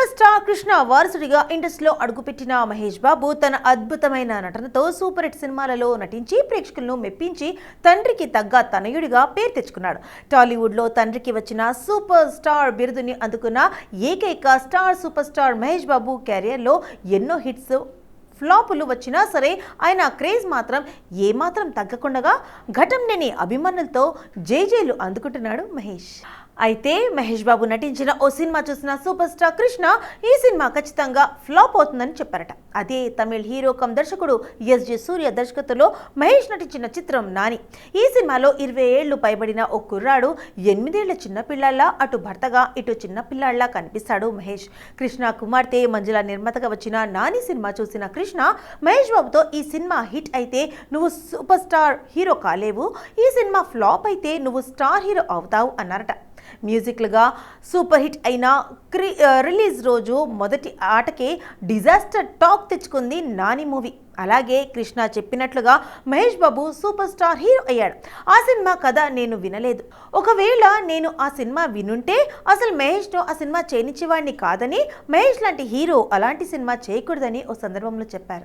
Super star Krishna వారసుడిగా ఇండస్ట్రీలో అడుగుపెట్టిన మహేష్ బాబు తన అద్భుతమైన నటనతో సూపర్ హిట్ సినిమాలలో నటించి ప్రేక్షకులను మెప్పించి తండ్రికి తగ్గ తనయుడిగా పేరు తెచ్చుకున్నాడు. టాలీవుడ్లో తండ్రికి వచ్చిన సూపర్ స్టార్ బిరుదుని అందుకున్న ఏకైక సూపర్ స్టార్ మహేష్ బాబు కెరియర్లో ఎన్నో హిట్స్ ఫ్లాపులు వచ్చినా సరే ఆయన క్రేజ్ మాత్రం ఏమాత్రం తగ్గకుండా ఘటంనేని అభిమానులతో జేజేలు అందుకుంటున్నాడు మహేష్. అయితే మహేష్ బాబు నటించిన ఓ సినిమా చూసిన సూపర్ స్టార్ కృష్ణ ఈ సినిమా ఖచ్చితంగా ఫ్లాప్ అవుతుందని చెప్పారట. అదే తమిళ హీరో కమ్ దర్శకుడు ఎస్జే సూర్య దర్శకత్వంలో మహేష్ నటించిన చిత్రం నాని. ఈ సినిమాలో 20 ఏళ్లు పైబడిన ఓ కుర్రాడు 8 ఏళ్ల చిన్నపిల్లాళ్ళ అటు భర్తగా ఇటు చిన్నపిల్లాళ్ళ కనిపిస్తాడు మహేష్. కృష్ణ కుమార్తె మంజుల నిర్మాతగా వచ్చిన నాని సినిమా చూసిన కృష్ణ మహేష్ బాబుతో ఈ సినిమా హిట్ అయితే నువ్వు సూపర్ స్టార్ హీరో కాలేవు, ఈ సినిమా ఫ్లాప్ అయితే నువ్వు స్టార్ హీరో అవుతావు అన్నారట. మ్యూజిక్లుగా సూపర్ హిట్ అయిన రిలీజ్ రోజు మొదటి ఆటకే డిజాస్టర్ టాక్ తెచ్చుకుంది నాని మూవీ. అలాగే కృష్ణ చెప్పినట్లుగా Mahesh Babu super star hero అయ్యాడు. ఆ సినిమా కథ నేను వినలేదు. ఒకవేళ నేను ఆ సినిమా వినుంటే అసలు మహేష్ను ఆ సినిమా చేయనిచ్చేవాడిని కాదని, మహేష్ లాంటి హీరో అలాంటి సినిమా చేయకూడదని ఓ సందర్భంలో చెప్పారు.